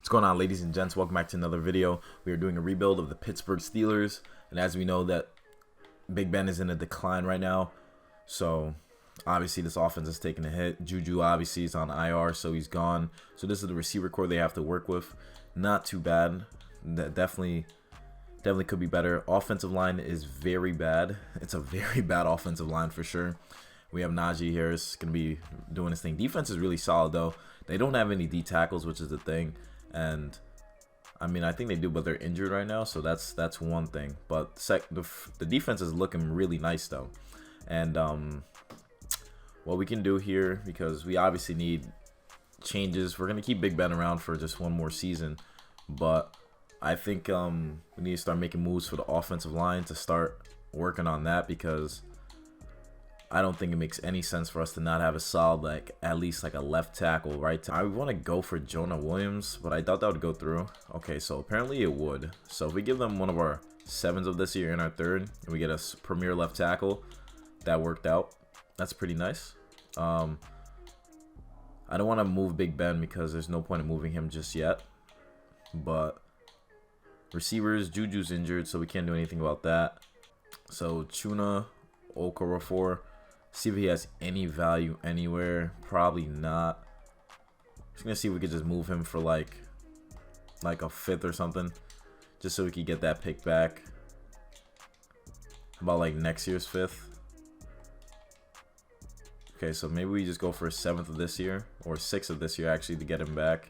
What's going on, ladies and gents? Welcome back to another video. We are doing a rebuild of the Pittsburgh Steelers, and as we know that Big Ben is in a decline right now, so obviously this offense is taking a hit. Juju obviously is on IR, so he's gone. So this is the receiver core they have to work with. Not too bad. That definitely could be better. Offensive line is very bad. It's a very bad offensive line for sure. We have Najee here. It's going to be doing his thing. Defense is really solid though. They don't have any D tackles, which is the thing. And I mean, I think they do, but they're injured right now, so that's one thing. But the defense is looking really nice though. And what we can do here, because we obviously need changes. We're gonna keep Big Ben around for just one more season, but I think we need to start making moves for the offensive line to start working on that, because I don't think it makes any sense for us to not have a solid, at least a left tackle, right? I want to go for Jonah Williams, but I thought that would go through. Okay, so apparently it would. So if we give them one of our 7s of this year in our 3rd, and we get a premier left tackle, that worked out. That's pretty nice. I don't want to move Big Ben because there's no point in moving him just yet. But receivers, Juju's injured, so we can't do anything about that. So Chuna, Okorafor. See if he has any value anywhere. Probably not. Just gonna see if we could just move him for like a 5th or something, just so we could get that pick back. How about next year's 5th? Okay, so maybe we just go for a 7th of this year, or 6th of this year actually, to get him back.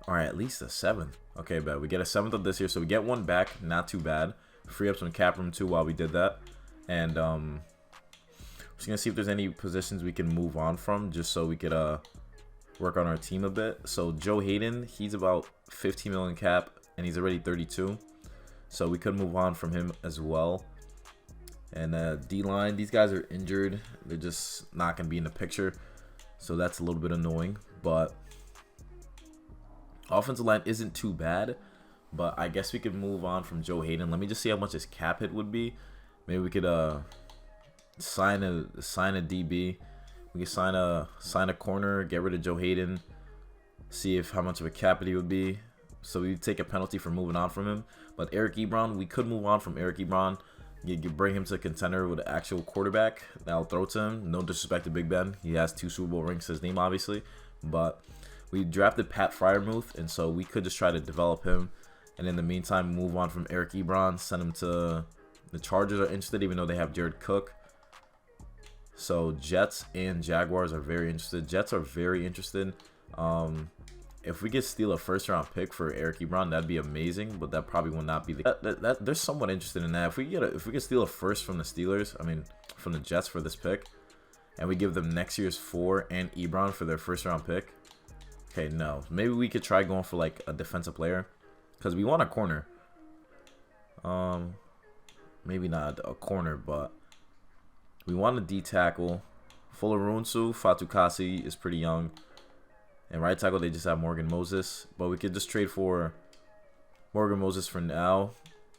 All right, at least a 7th. Okay, but we get a 7th of this year, so we get one back. Not too bad. Free up some cap room too while we did that. And just gonna see if there's any positions we can move on from, just so we could work on our team a bit. So Joe Hayden, he's about 15 million cap, and he's already 32, so we could move on from him as well. And D-line, these guys are injured. They're just not gonna be in the picture, so that's a little bit annoying. But offensive line isn't too bad, but I guess we could move on from Joe Hayden. Let me just see how much his cap hit would be. Maybe we could sign a DB. We could sign a corner, get rid of Joe Hayden, see if how much of a cap hit he would be. So we take a penalty for moving on from him. But Eric Ebron, we could move on from Eric Ebron. You bring him to a contender with an actual quarterback that'll throw to him. No disrespect to Big Ben. He has 2 Super Bowl rings to his name, obviously. But we drafted Pat Freiermuth, and so we could just try to develop him. And in the meantime, move on from Eric Ebron, send him to the Chargers are interested, even though they have Jared Cook. So Jets and Jaguars are very interested. Jets are very interested. If we could steal a 1st-round pick for Eric Ebron, that'd be amazing. But that probably will not be the. They're somewhat interested in that. If we could steal a 1st from the Steelers, I mean from the Jets for this pick, and we give them next year's 4 and Ebron for their 1st-round pick. Okay, no, maybe we could try going for a defensive player, because we want a corner. Maybe not a corner, but we want a D tackle. Fularunsu Fatukasi is pretty young. And right tackle, they just have Morgan Moses. But we could just trade for Morgan Moses for now.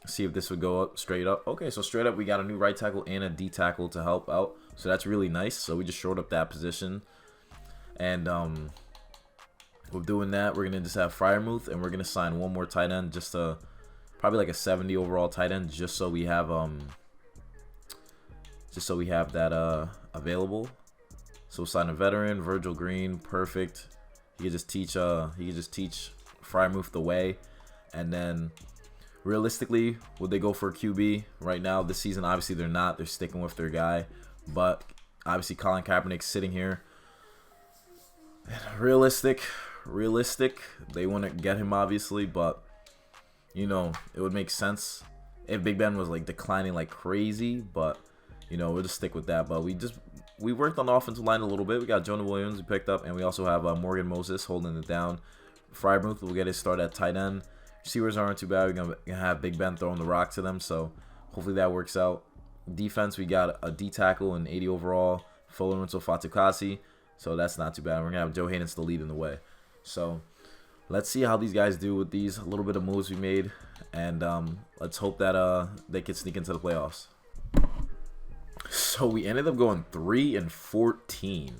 See if this would go up straight up. Okay, so straight up, we got a new right tackle and a D tackle to help out. So that's really nice. So we just shored up that position. And we're doing that. We're going to just have Freiermuth, and we're going to sign one more tight end, just to probably a 70 overall tight end, just so we have that available. So we'll sign a veteran, Virgil Green, perfect. He could just teach Freiermuth the way. And then realistically, would they go for a QB right now this season? Obviously they're not. They're sticking with their guy. But obviously Colin Kaepernick's sitting here. And realistic, they want to get him obviously, but it would make sense if Big Ben was declining like crazy, but we'll just stick with that. But we worked on the offensive line a little bit. We got Jonah Williams we picked up, and we also have Morgan Moses holding it down. Freiermuth will get his start at tight end. Receivers aren't too bad. We're gonna have Big Ben throwing the rock to them, so hopefully that works out. Defense, we got a D tackle and 80 overall, Fularunsu Fatukasi, so that's not too bad. We're gonna have Joe Hayden still leading the way. So let's see how these guys do with these little bit of moves we made, and let's hope that they can sneak into the playoffs. So we ended up going 3-14.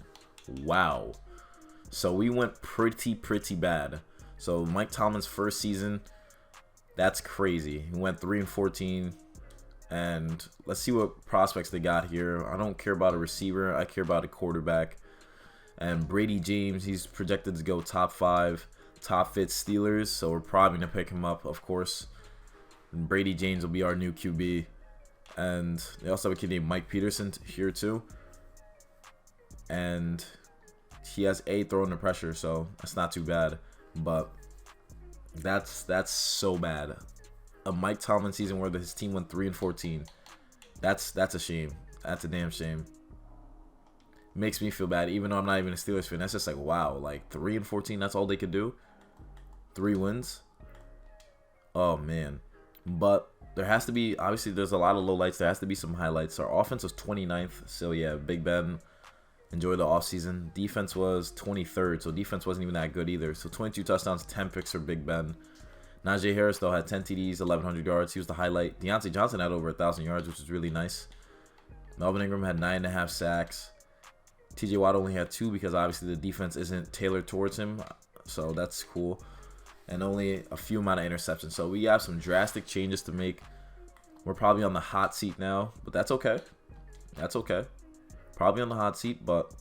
Wow. So we went pretty bad. So Mike Tomlin's first season, that's crazy. He went 3-14. And let's see what prospects they got here. I don't care about a receiver. I care about a quarterback. And Brady James, he's projected to go top 5, top fit Steelers. So we're probably going to pick him up, of course. And Brady James will be our new QB. And they also have a kid named Mike Peterson here too. And he has a throw under pressure, so that's not too bad. But that's so bad. A Mike Tomlin season where his team went 3-14. That's a shame. That's a damn shame. Makes me feel bad, even though I'm not even a Steelers fan. That's just like, wow, like 3-14. That's all they could do. 3 wins. Oh man. But there has to be, obviously, there's a lot of lowlights. There has to be some highlights. Our offense was 29th, so yeah, Big Ben. Enjoy the offseason. Defense was 23rd, so defense wasn't even that good either. So 22 touchdowns, 10 picks for Big Ben. Najee Harris, though, had 10 TDs, 1,100 yards. He was the highlight. Deontay Johnson had over 1,000 yards, which was really nice. Melvin Ingram had 9.5 sacks. TJ Watt only had 2 because obviously the defense isn't tailored towards him, so that's cool. And only a few amount of interceptions. So we have some drastic changes to make. We're probably on the hot seat now, but that's okay. That's okay. Probably on the hot seat, but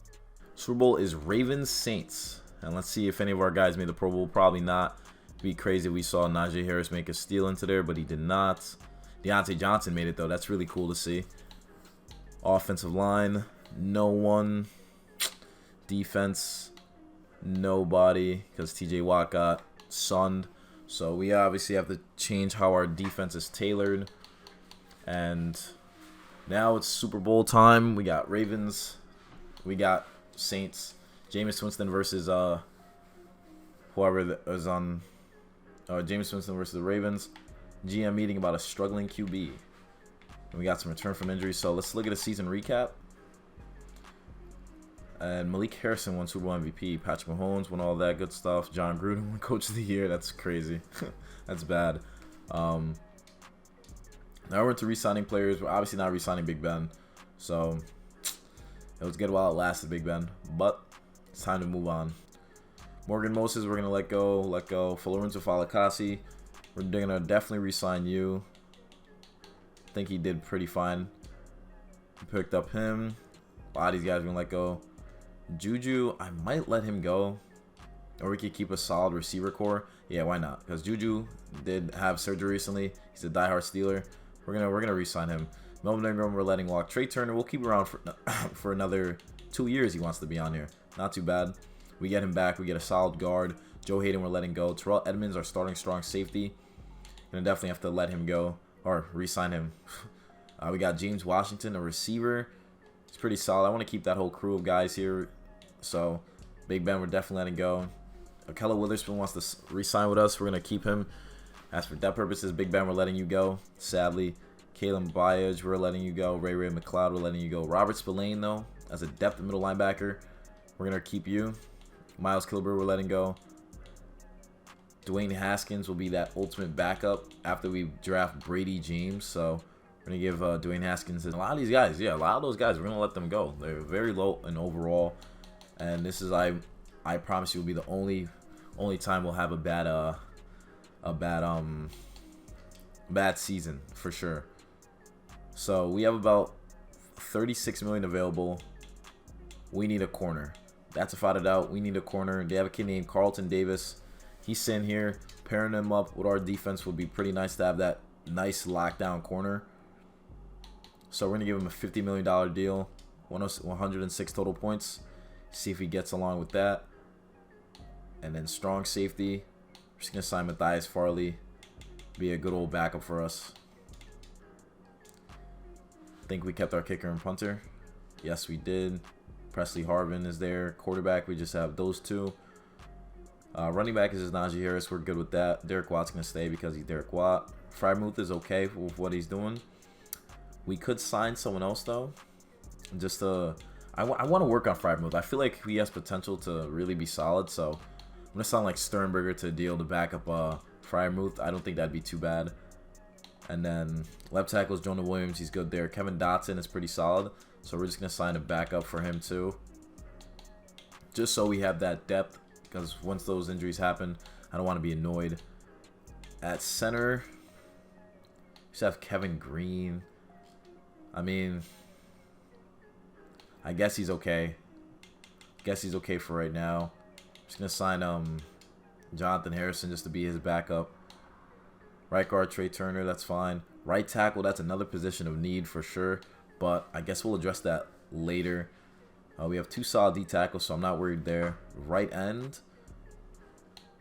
Super Bowl is Ravens Saints. And let's see if any of our guys made the Pro Bowl. Probably not. It'd be crazy if we saw Najee Harris make a steal into there, but he did not. Deontay Johnson made it, though. That's really cool to see. Offensive line, no one. Defense, nobody, because TJ Watt got sunned. So we obviously have to change how our defense is tailored. And now it's Super Bowl time. We got Ravens. We got Saints. Jameis Winston versus whoever is on. Jameis Winston versus the Ravens. GM meeting about a struggling QB. And we got some return from injury. So let's look at a season recap. And Malik Harrison won Super Bowl MVP. Patrick Mahomes won all that good stuff. John Gruden won Coach of the Year. That's crazy. That's bad. Now we're into re-signing players. We're obviously not re-signing Big Ben. So it was good while it lasted, Big Ben. But it's time to move on. Morgan Moses, we're going to let go. Lorenzo Falicassi, we're going to definitely re-sign you. I think he did pretty fine. We picked up him. A lot of these guys we're going to let go. Juju, I might let him go. Or we could keep a solid receiver core. Yeah, why not? Because Juju did have surgery recently. He's a diehard Steeler. We're gonna re-sign him. Melvin Ingram, we're letting walk. Trey Turner, we'll keep him around for another 2 years. He wants to be on here. Not too bad. We get him back. We get a solid guard. Joe Hayden, we're letting go. Terrell Edmonds, our starting strong safety. Gonna definitely have to let him go or re-sign him. We got James Washington, a receiver. It's pretty solid. I want to keep that whole crew of guys here. So Big Ben, we're definitely letting go. Akella Witherspoon wants to re-sign with us. We're going to keep him. As for depth purposes, Big Ben, we're letting you go. Sadly. Kalen Baez, we're letting you go. Ray McLeod, we're letting you go. Robert Spillane, though, as a depth middle linebacker, we're going to keep you. Miles Kilbur, we're letting go. Dwayne Haskins will be that ultimate backup after we draft Brady James. So we're going to give Dwayne Haskins a lot of these guys. Yeah, a lot of those guys, we're going to let them go. They're very low in overall. And this is, I promise you, will be the only time we'll have a bad season for sure. So we have about 36 million available. We need a corner. That's without a doubt. We need a corner. They have a kid named Carlton Davis. He's sitting here. Pairing him up with our defense would be pretty nice to have that nice lockdown corner. So we're gonna give him a $50 million deal, 106 total points. See if he gets along with that. And then strong safety. We're just going to sign Matthias Farley. Be a good old backup for us. I think we kept our kicker and punter. Yes, we did. Presley Harvin is there. Quarterback, we just have those two. Running back is Najee Harris. We're good with that. Derek Watt's going to stay because he's Derek Watt. Freiermuth is okay with what he's doing. We could sign someone else, though. Just to... I want to work on Freiermuth. I feel like he has potential to really be solid, so I'm going to sound like Sternberger to deal to back up Freiermuth. I don't think that'd be too bad. And then left tackle is Jonah Williams. He's good there. Kevin Dotson is pretty solid, so we're just going to sign a backup for him too. just so we have that depth, because once those injuries happen, I don't want to be annoyed. At center, we just have Kevin Green. I mean, I guess he's okay. Guess he's okay for right now. Just gonna sign Jonathan Harrison just to be his backup. Right guard, Trey Turner, that's fine. Right tackle, that's another position of need for sure, but I guess we'll address that later. We have 2 solid D tackles, so I'm not worried there. Right end,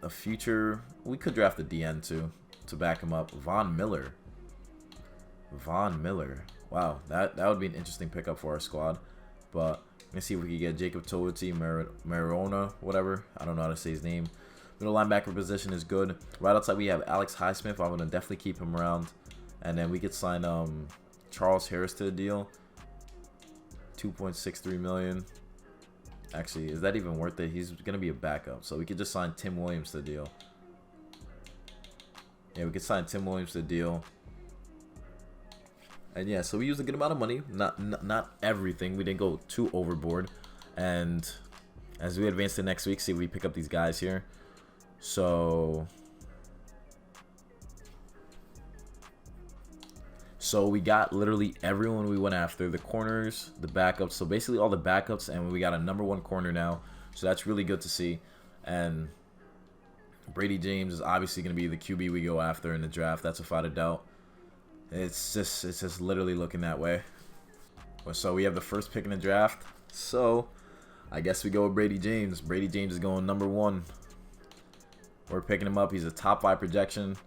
a future, we could draft a DN too to back him up. Von Miller. Wow, that would be an interesting pickup for our squad. But let's see if we can get Jacob Toiti, Marona, whatever. I don't know how to say his name. Middle linebacker position is good. Right outside we have Alex Highsmith. I'm gonna definitely keep him around. And then we could sign Charles Harris to the deal. $2.63 million. Actually, is that even worth it? He's gonna be a backup, so we could just sign Tim Williams to the deal. Yeah, we could sign Tim Williams to the deal. And yeah, so we used a good amount of money. Not everything. We didn't go too overboard. And as we advance to next week, see if we pick up these guys here. So we got literally everyone we went after. The corners, the backups. So basically all the backups, and we got a #1 corner now. So that's really good to see. And Brady James is obviously going to be the QB we go after in the draft. That's without a doubt. It's just literally looking that way. So we have the first pick in the draft. So I guess we go with Brady James. Brady James is going #1. We're picking him up. He's a top 5 projection.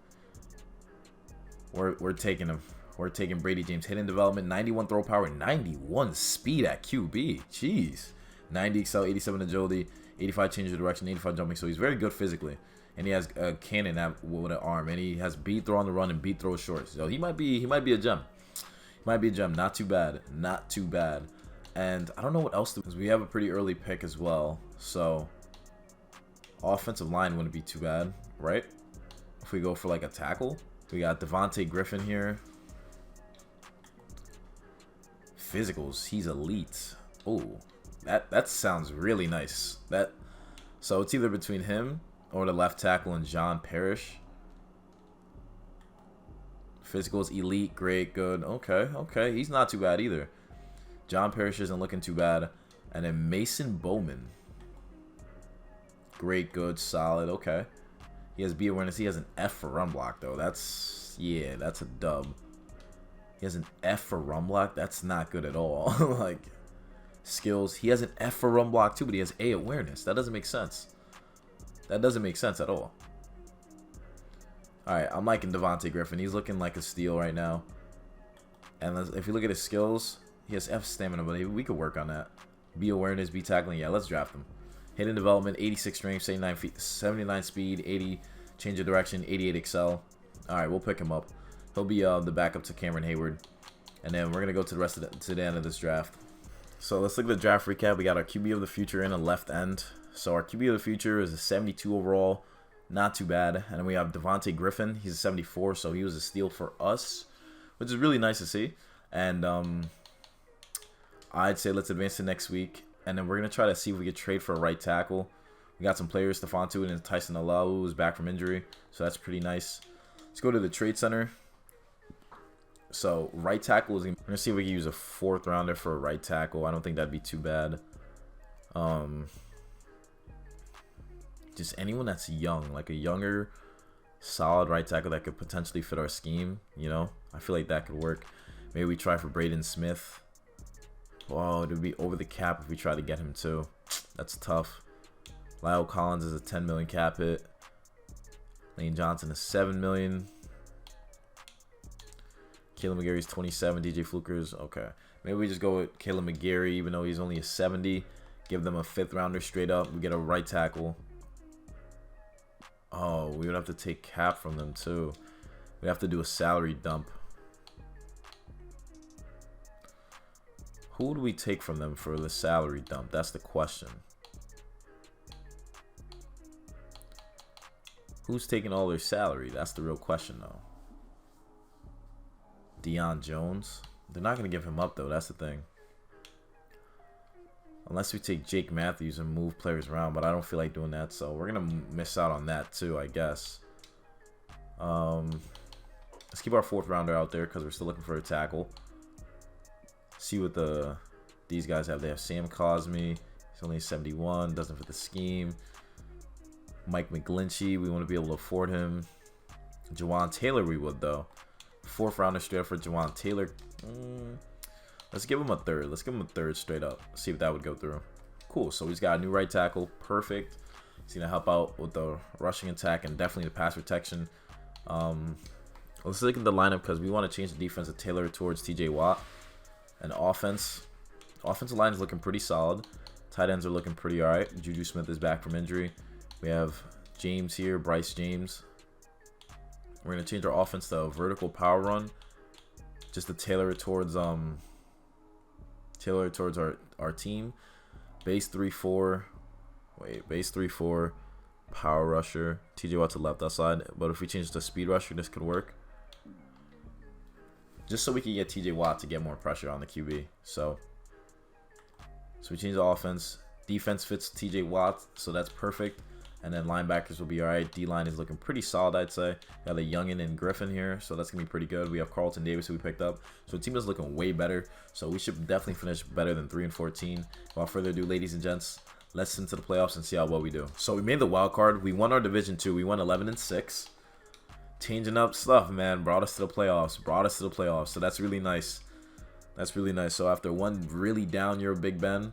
We're taking him. We're taking Brady James. Hidden development, 91 throw power, 91 speed at QB. Jeez. 90 excel, 87 agility, 85 change of direction, 85 jumping. So he's very good physically. And he has a cannon with an arm. And he has beat throw on the run and beat throw short. So he might be a gem. He might be a gem. Not too bad. Not too bad. And I don't know what else to do, because we have a pretty early pick as well. So offensive line wouldn't be too bad, right? If we go for like a tackle. We got Devontae Griffin here. Physicals, he's elite. Oh, that sounds really nice. So it's either between him or the left tackle and John Parrish. Physicals, elite, great, good. Okay, he's not too bad either. John Parrish isn't looking too bad. And then Mason Bowman. Great, good, solid. Okay. He has B awareness. He has an F for run block, though. That's a dub. He has an F for run block. That's not good at all. Like, skills. He has an F for run block, too, but he has A awareness. That doesn't make sense. That doesn't make sense at all. Alright, I'm liking Devontae Griffin. He's looking like a steal right now. And if you look at his skills, he has F stamina, but we could work on that. B awareness, B tackling. Yeah, let's draft him. Hidden development, 86 strength, 79 speed, 80 change of direction, 88 excel. Alright, we'll pick him up. He'll be the backup to Cameron Hayward. And then we're going to go to the rest of to the end of this draft. So let's look at the draft recap. We got our QB of the future in a left end. So our QB of the future is a 72 overall. Not too bad. And then we have Devontae Griffin. He's a 74, so he was a steal for us, which is really nice to see. And I'd say let's advance to next week. And then we're going to try to see if we could trade for a right tackle. We got some players, Stephon Tuitt and Tyson Alau, who's back from injury. So that's pretty nice. Let's go to the trade center. So right tackle is, we're going to see if we can use a 4th rounder for a right tackle. I don't think that'd be too bad. Just anyone that's young, like a younger, solid right tackle that could potentially fit our scheme, you know? I feel like that could work. Maybe we try for Braden Smith. Whoa, it would be over the cap if we try to get him too. That's tough. Lyle Collins is a 10 million cap hit. Lane Johnson is 7 million. Caleb McGarry's 27. DJ Fluker's okay. Maybe we just go with Caleb McGarry, even though he's only a 70. Give them a 5th rounder straight up. We get a right tackle. Oh, we would have to take cap from them too. We have to do a salary dump. Who would we take from them for the salary dump? That's the question. Who's taking all their salary? That's the real question, though. Deion Jones. They're not going to give him up, though. That's the thing. Unless we take Jake Matthews and move players around, but I don't feel like doing that, so we're gonna miss out on that too, I guess. Let's keep our 4th rounder out there because we're still looking for a tackle. See what these guys have. They have Sam Cosme. He's only 71. Doesn't fit the scheme. Mike McGlinchey. We want to be able to afford him. Jawan Taylor we would, though. 4th rounder straight up for Jawan Taylor. Let's give him a 3rd. Let's give him a 3rd straight up. See if that would go through. Cool. So he's got a new right tackle. Perfect. He's going to help out with the rushing attack and definitely the pass protection. Let's look at the lineup because we want to change the defense of Taylor towards TJ Watt. And offensive line is looking pretty solid. Tight ends are looking pretty alright. Juju Smith is back from injury. We have James here, Bryce James. We're going to change our offense to a vertical power run. Just to tailor it towards our team. Base 3-4. Base 3-4. Power rusher. TJ Watt to left outside. But if we change it to speed rusher, this could work. Just so we can get TJ Watt to get more pressure on the QB. So we change the offense. Defense fits TJ Watt, so that's perfect. And then linebackers will be alright. D-line is looking pretty solid, I'd say. Got the Youngin and Griffin here, so that's going to be pretty good. We have Carlton Davis, who we picked up. So the team is looking way better. So we should definitely finish better than 3-14. Without further ado, ladies and gents, let's into the playoffs and see how well we do. So we made the wild card. We won our Division 2. We won 11-6. Changing up stuff, man. Brought us to the playoffs. So that's really nice. So after one really down year of Big Ben,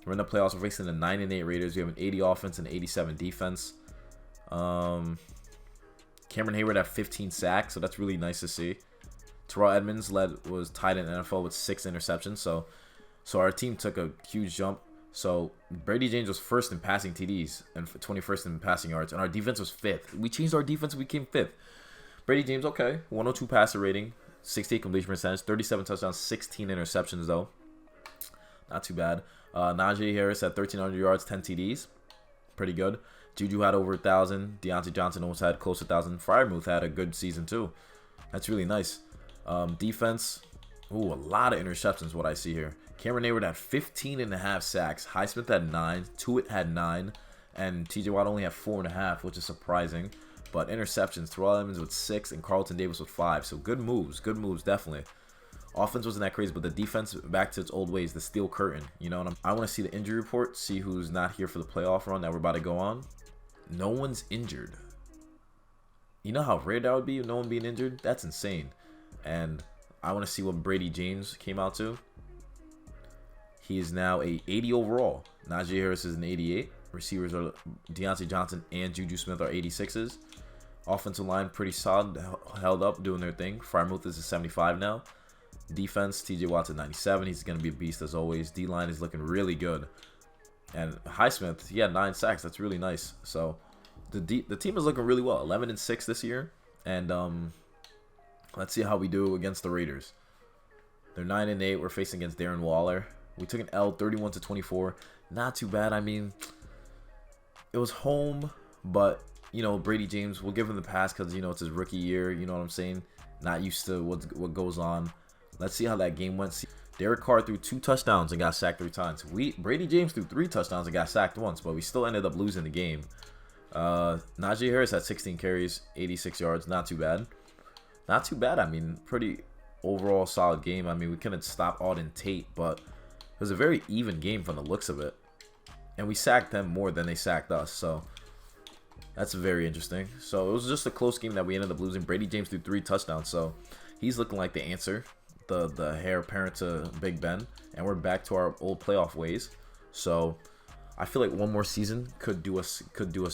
we're in the playoffs. We're facing the 9-8 Raiders. We have an 80 offense and 87 defense. Cameron Hayward had 15 sacks, so that's really nice to see. Terrell Edmonds was tied in NFL with 6 interceptions. So our team took a huge jump. So Brady James was 1st in passing TDs and 21st in passing yards, and our defense was 5th. We changed our defense. We came 5th. Brady James, okay, 102 passer rating, 68 completion percentage, 37 touchdowns, 16 interceptions though. Not too bad. Najee Harris had 1,300 yards, 10 TDs. Pretty good. Juju had over 1,000. Deontay Johnson almost had close to 1,000. Freiermuth had a good season too. That's really nice. Defense, ooh, a lot of interceptions what I see here. Cameron Hayward had 15.5 sacks. Highsmith had 9. Tuitt had 9. And TJ Watt only had 4.5, which is surprising. But interceptions, Terrell Edmonds with 6 and Carlton Davis with 5. So good moves, definitely. Offense wasn't that crazy, but the defense back to its old ways, the steel curtain. You know what I want to see the injury report, see who's not here for the playoff run that we're about to go on. No one's injured. You know how rare that would be, no one being injured? That's insane. And I want to see what Brady James came out to. He is now a 80 overall. Najee Harris is an 88. Receivers are Deontay Johnson and Juju Smith are 86s. Offensive line pretty solid, held up, doing their thing. Freiermuth is a 75 now. Defense, TJ Watt's at 97. He's going to be a beast as always. D-line is looking really good. And Highsmith, he had 9 sacks. That's really nice. So the team is looking really well. 11-6 this year. And let's see how we do against the Raiders. They're 9-8. We're facing against Darren Waller. We took an L, 31-24. Not too bad. I mean, it was home, but you know, Brady James, we'll give him the pass because you know it's his rookie year. You know what I'm saying? Not used to what goes on. Let's see how that game went. Derek Carr threw 2 touchdowns and got sacked 3 times. Brady James threw 3 touchdowns and got sacked once, but we still ended up losing the game. Najee Harris had 16 carries, 86 yards. Not too bad. Not too bad. I mean, pretty overall solid game. I mean, we couldn't stop Auden Tate, but it was a very even game from the looks of it. And we sacked them more than they sacked us, so that's very interesting. So it was just a close game that we ended up losing. Brady James threw 3 touchdowns, so he's looking like the answer, the heir apparent to Big Ben, and we're back to our old playoff ways. So I feel like one more season could do us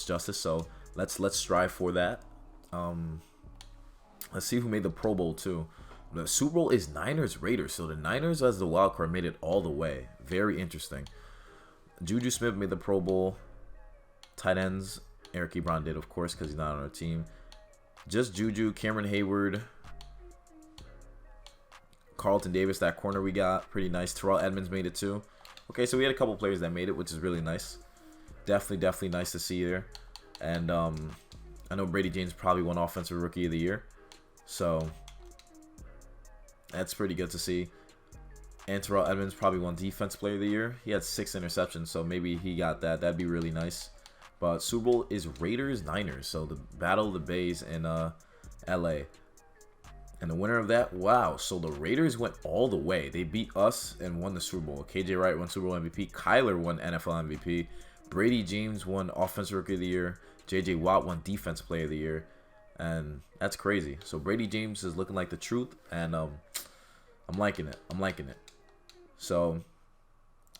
justice. So let's strive for that. Let's see who made the Pro Bowl too. The Super Bowl is Niners Raiders, so the Niners as the wild card made it all the way. Very interesting. Juju Smith made the Pro Bowl. Tight ends, Eric Ebron did, of course, because he's not on our team. Just Juju, Cameron Hayward, Carlton Davis, that corner we got, pretty nice. Terrell Edmonds made it too. Okay, so we had a couple players that made it, which is really nice. Definitely nice to see there. And I know Brady James probably won Offensive Rookie of the Year, so that's pretty good to see. And Terrell Edmonds probably won Defense Player of the Year. He had 6 interceptions, so maybe he got that. That'd be really nice. But Super Bowl is Raiders-Niners, so the Battle of the Bays in LA. And the winner of that, wow, so the Raiders went all the way. They beat us and won the Super Bowl. KJ Wright won Super Bowl MVP. Kyler won NFL MVP. Brady James won Offensive Rookie of the Year. JJ Watt won Defensive Player of the Year. And that's crazy. So Brady James is looking like the truth, and I'm liking it. I'm liking it. So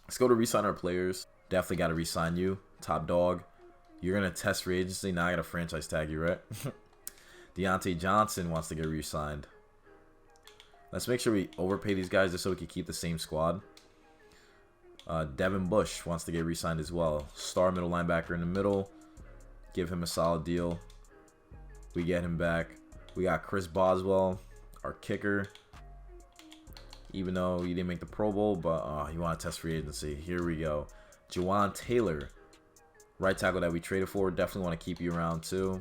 let's go to re-sign our players. Definitely got to re-sign you, top dog. You're going to test free agency. Now I got to franchise tag you, right? Deontay Johnson wants to get re-signed. Let's make sure we overpay these guys just so we can keep the same squad. Devin Bush wants to get re-signed as well. Star middle linebacker in the middle. Give him a solid deal. We get him back. We got Chris Boswell, our kicker. Even though he didn't make the Pro Bowl, but you want to test free agency. Here we go. Jawan Taylor, right tackle that we traded for. Definitely want to keep you around too.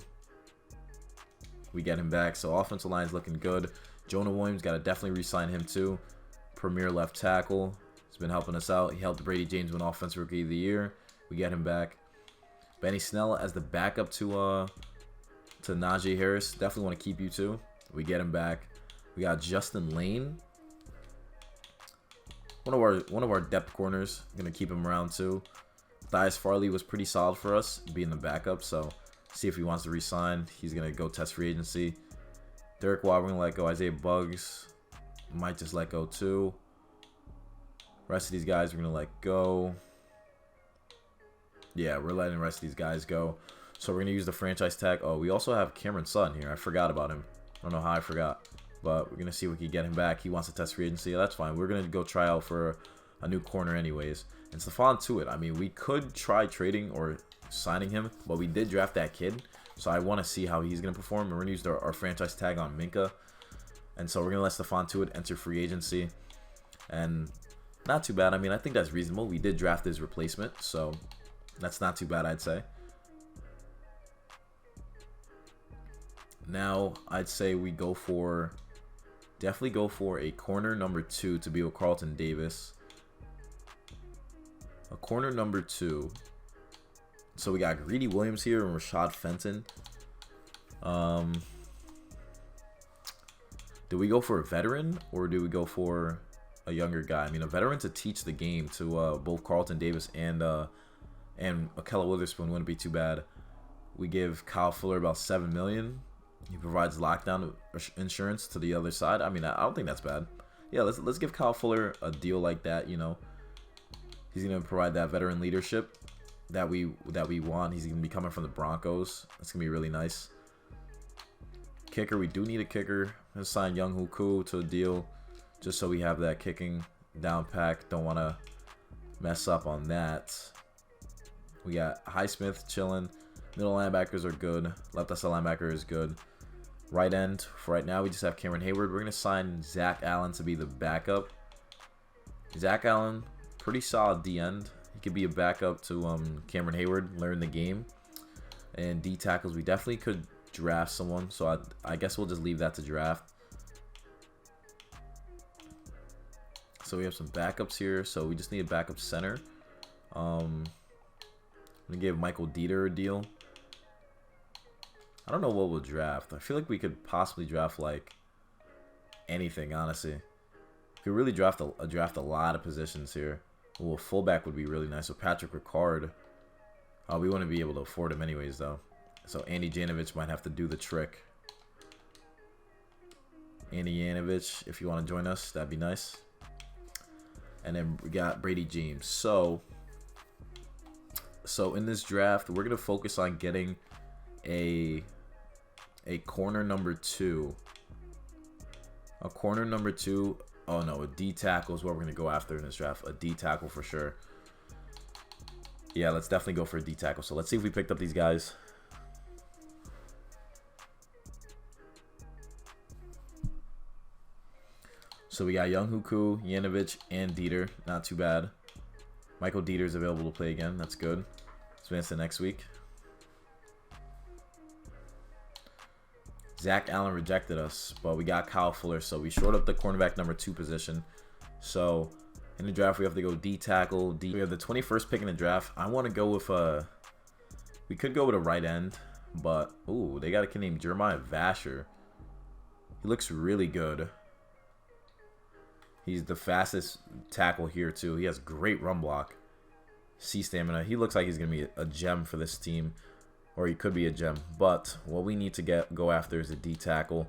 We get him back. So offensive line is looking good. Jonah Williams, got to definitely re-sign him too. Premier left tackle. He's been helping us out. He helped Brady James win Offensive Rookie of the Year. We get him back. Benny Snell as the backup to Najee Harris. Definitely want to keep you too. We get him back. We got Justin Lane. One of our depth corners. Gonna keep him around too. Thias Farley was pretty solid for us, being the backup. So see if he wants to re-sign. He's gonna go test free agency. Derek Watt, we're gonna let go. Isaiah Buggs might just let go too. Rest of these guys we're gonna let go. Yeah, we're letting the rest of these guys go. So we're gonna use the franchise tag. Oh, we also have Cameron Sutton here. I forgot about him. I don't know how I forgot. But we're gonna see if we can get him back. He wants to test free agency. That's fine. We're gonna go try out for a new corner anyways. And Stephon Tuitt. I mean, we could try trading or signing him, but we did draft that kid. So I want to see how he's gonna perform. And we're gonna use our franchise tag on Minka. And so we're gonna let Stephon Tuitt enter free agency. And not too bad. I mean, I think that's reasonable. We did draft his replacement, so that's not too bad, I'd say. Now, I'd say we go for... Definitely go for a corner number 2 to be with Carlton Davis. A corner number 2. So we got Greedy Williams here and Rashad Fenton. Do we go for a veteran or do we go for a younger guy? I mean, a veteran to teach the game to both Carlton Davis and Akella Witherspoon wouldn't be too bad. We give Kyle Fuller about $7 million. He provides lockdown insurance to the other side. I mean, I don't think that's bad. Yeah, let's give Kyle Fuller a deal like that. You know, he's gonna provide that veteran leadership that we want. He's gonna be coming from the Broncos. That's gonna be really nice. Kicker, we do need a kicker. Let's sign Young Hoku to a deal just so we have that kicking down pack. Don't want to mess up on that. We got Highsmith chilling. Middle linebackers are good. Left side linebacker is good. Right end, for right now, we just have Cameron Hayward. We're going to sign Zach Allen to be the backup. Zach Allen, pretty solid D-end. He could be a backup to Cameron Hayward, learn the game. And D-tackles, we definitely could draft someone. So I guess we'll just leave that to draft. So we have some backups here. So we just need a backup center. I'm going to give Michael Dieter a deal. I don't know what we'll draft. I feel like we could possibly draft like anything, honestly. We could really draft a lot of positions here. Well, fullback would be really nice. So Patrick Ricard. We wouldn't be able to afford him anyways, though. So Andy Janovich might have to do the trick. Andy Janovich, if you want to join us, that'd be nice. And then we got Brady James. So in this draft, we're going to focus on getting a corner number 2. A corner number 2. Oh no, a D tackle is what we're going to go after in this draft. A D tackle for sure. Yeah, let's definitely go for a D tackle. So let's see if we picked up these guys. So we got Young Hoku, Yanovich, and Dieter. Not too bad. Michael Dieter is available to play again. That's good. Let's advance to next week. Zach Allen rejected us, but we got Kyle Fuller, so we shored up the cornerback number 2 position. So in the draft, we have to go D tackle. We have the 21st pick in the draft. I want to go with we could go with a right end, but ooh, they got a kid named Jeremiah Vasher. He looks really good. He's the fastest tackle here too. He has great run block. C stamina. He looks like he's gonna be a gem for this team, or he could be a gem. But what we need to go after is a D tackle,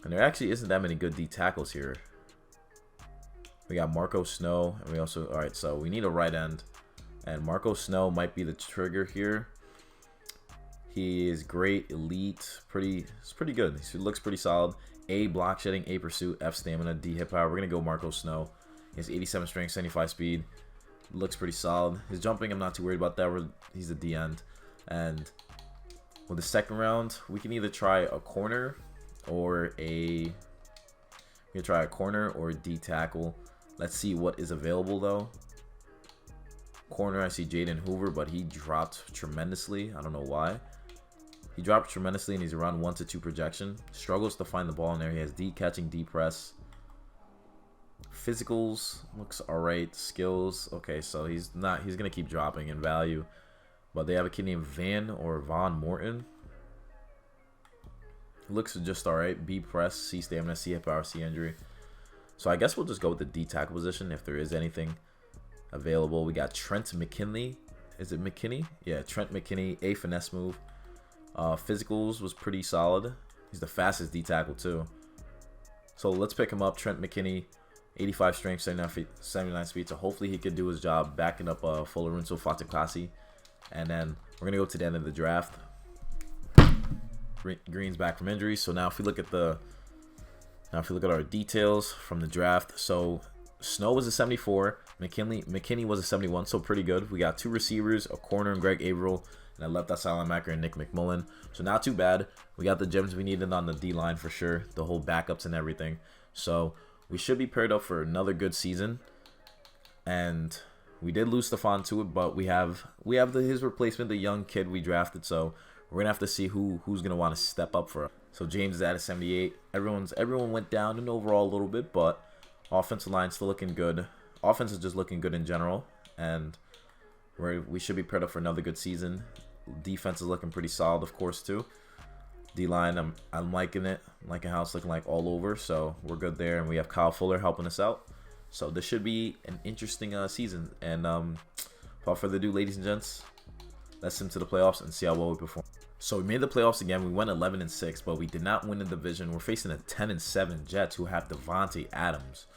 and there actually isn't that many good D tackles here. We got Marco Snow, and we also so we need a right end, and Marco Snow might be the trigger here. He is great, elite, it's pretty good. He looks pretty solid. A block shedding, A pursuit, F stamina, D hit power. We're gonna go Marco Snow. He has 87 strength, 75 speed. Looks pretty solid. His jumping, I'm not too worried about that. He's a D end. And with the second round, we can either try a corner or a D tackle. Let's see what is available though. Corner, I see Jaden Hoover, but he dropped tremendously. I don't know why. He dropped tremendously, and he's around 1 to 2 projection. Struggles to find the ball in there. He has D catching, D press. Physicals looks alright. Skills, okay, so he's gonna keep dropping in value. But they have a kid named Von Morton. Looks just alright. B press, C stamina, C hit power, C injury. So I guess we'll just go with the D tackle position if there is anything available. We got Trent McKinley. Is it McKinney? Yeah, Trent McKinney. A finesse move. Physicals was pretty solid. He's the fastest D tackle too. So let's pick him up. Trent McKinney, 85 strength, 79 speed. So hopefully he could do his job backing up Folorunso Fatukasi. And then we're gonna go to the end of the draft. Green's back from injury. So now if we look at our details from the draft, so Snow was a 74, McKinney was a 71, so pretty good. We got 2 receivers, a corner and Greg Averill, and a left outside linebacker and Nick McMullen. So not too bad. We got the gems we needed on the D line for sure, the whole backups and everything. So we should be paired up for another good season. And we did lose Stephon to it, but we have his replacement, the young kid we drafted. So we're gonna have to see who's gonna want to step up for us. So James is at a 78. Everyone went down in overall a little bit, but offensive line still looking good. Offense is just looking good in general, and we should be paired up for another good season. Defense is looking pretty solid, of course, too. D line, I'm liking it. I'm liking how it's looking like all over. So we're good there, and we have Kyle Fuller helping us out. So this should be an interesting season. And without further ado, ladies and gents, let's into the playoffs and see how well we perform. So we made the playoffs again. We went 11-6, but we did not win the division. We're facing a 10-7 Jets who have Devontae Adams.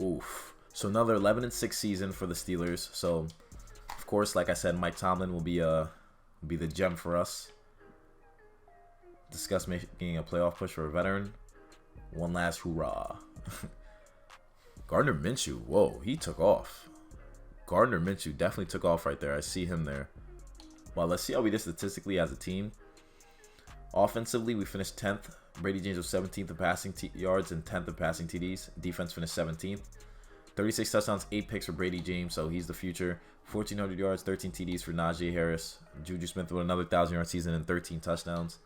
Oof. So another 11-6 season for the Steelers. So of course, like I said, Mike Tomlin will be the gem for us. Discuss making a playoff push for a veteran. One last hoorah. Gardner Minshew. Whoa, he took off. Gardner Minshew definitely took off right there. I see him there. Well, let's see how we did statistically as a team. Offensively, we finished 10th. Brady James was 17th in passing yards and 10th in passing TDs. Defense finished 17th. 36 touchdowns, 8 picks for Brady James, so he's the future. 1,400 yards, 13 TDs for Najee Harris. Juju Smith with another 1,000-yard season and 13 touchdowns.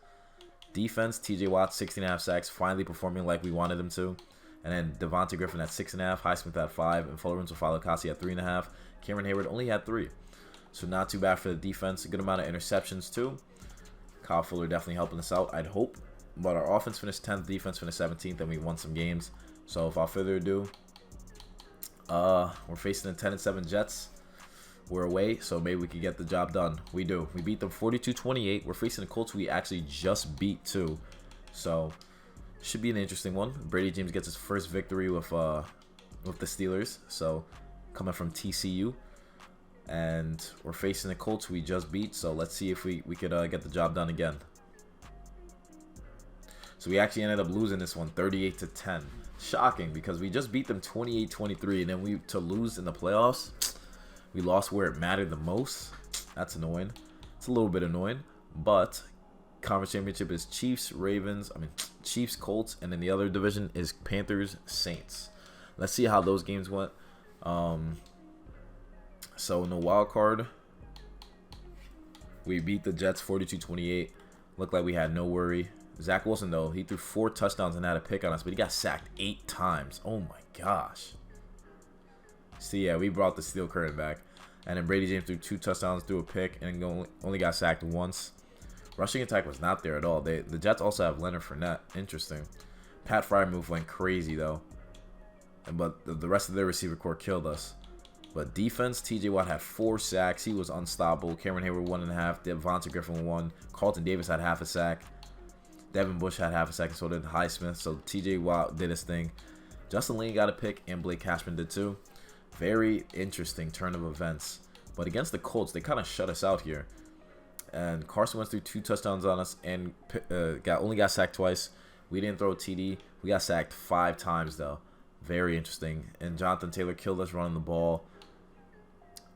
Defense, TJ Watt, 16.5 sacks, finally performing like we wanted him to. And then Devontae Griffin at 6.5, Highsmith at 5, and Folorunso Fatukasi at 3.5. Cameron Hayward only had 3. So not too bad for the defense. A good amount of interceptions too. Kyle Fuller definitely helping us out, I'd hope. But our offense finished 10th, defense finished 17th, and we won some games. So without further ado, we're facing the 10-7 Jets. We're away, so maybe we can get the job done. We do. We beat them 42-28. We're facing the Colts we actually just beat too. So should be an interesting one. Brady James gets his first victory with the Steelers. So coming from TCU. And we're facing the Colts we just beat, so let's see if we could get the job done again. So we actually ended up losing this one 38-10. Shocking, because we just beat them 28-23, and then to lose in the playoffs, we lost where it mattered the most. That's annoying. It's a little bit annoying, but conference championship is Chiefs, Colts, and then the other division is Panthers, Saints. Let's see how those games went. So in the wild card, we beat the Jets 42-28. Looked like we had no worry. Zach Wilson, though, he threw 4 touchdowns and had a pick on us, but he got sacked 8 times. Oh, my gosh. So, yeah, we brought the steel curtain back. And then Brady James threw 2 touchdowns, threw a pick, and only got sacked once. Rushing attack was not there at all. The Jets also have Leonard Fournette. Interesting. Pat Fryer move went crazy, though. But the rest of their receiver core killed us. But defense, T.J. Watt had 4 sacks. He was unstoppable. Cameron Hayward 1.5. Devonta Griffin 1. Carlton Davis had half a sack. Devin Bush had half a sack, and so did Highsmith. So T.J. Watt did his thing. Justin Lane got a pick, and Blake Cashman did too. Very interesting turn of events. But against the Colts, they kind of shut us out here. And Carson Wentz threw 2 touchdowns on us and only got sacked twice. We didn't throw a TD. We got sacked 5 times, though. Very interesting. And Jonathan Taylor killed us running the ball.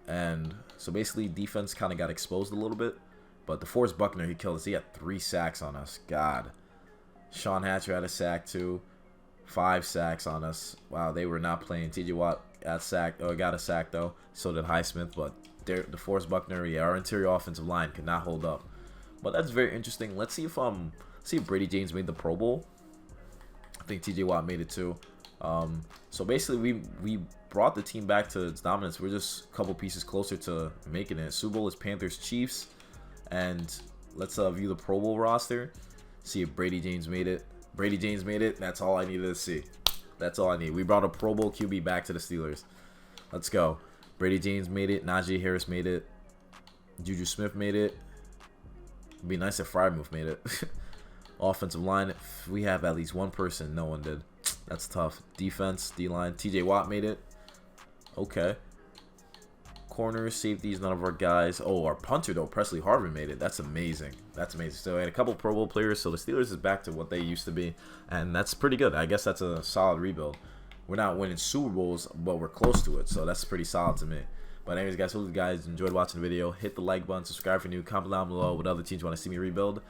And so basically, defense kind of got exposed a little bit. But DeForest Buckner, he killed us. He had 3 sacks on us. God. Sean Hatcher had a sack, too. 5 sacks on us. Wow, they were not playing. T.J. Watt got a sack, though. So did Highsmith. But DeForest Buckner, yeah, our interior offensive line could not hold up. But that's very interesting. Let's see if Brady James made the Pro Bowl. I think T.J. Watt made it, too. So basically, we brought the team back to its dominance. We're just a couple pieces closer to making it. Super Bowl is Panthers Chiefs, and let's view the Pro Bowl roster. See if Brady James made it. Brady James made it. That's all I needed to see. That's all I need. We brought a Pro Bowl QB back to the Steelers. Let's go. Brady James made it. Najee Harris made it. Juju Smith made it. It'd be nice if Frymouth made it. Offensive line, we have at least one person. No one did. That's tough. Defense, D-line. T.J. Watt made it. Okay. Corners, safeties, none of our guys. Oh, our punter, though, Presley Harvin made it. That's amazing. That's amazing. So, we had a couple Pro Bowl players. So, the Steelers is back to what they used to be. And that's pretty good. I guess that's a solid rebuild. We're not winning Super Bowls, but we're close to it. So, that's pretty solid to me. But anyways, guys, hope you guys enjoyed watching the video. Hit the like button. Subscribe if you're new. Comment down below what other teams you want to see me rebuild.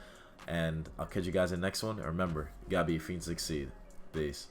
And I'll catch you guys in the next one. And remember, you got to be a fiend to succeed. Peace.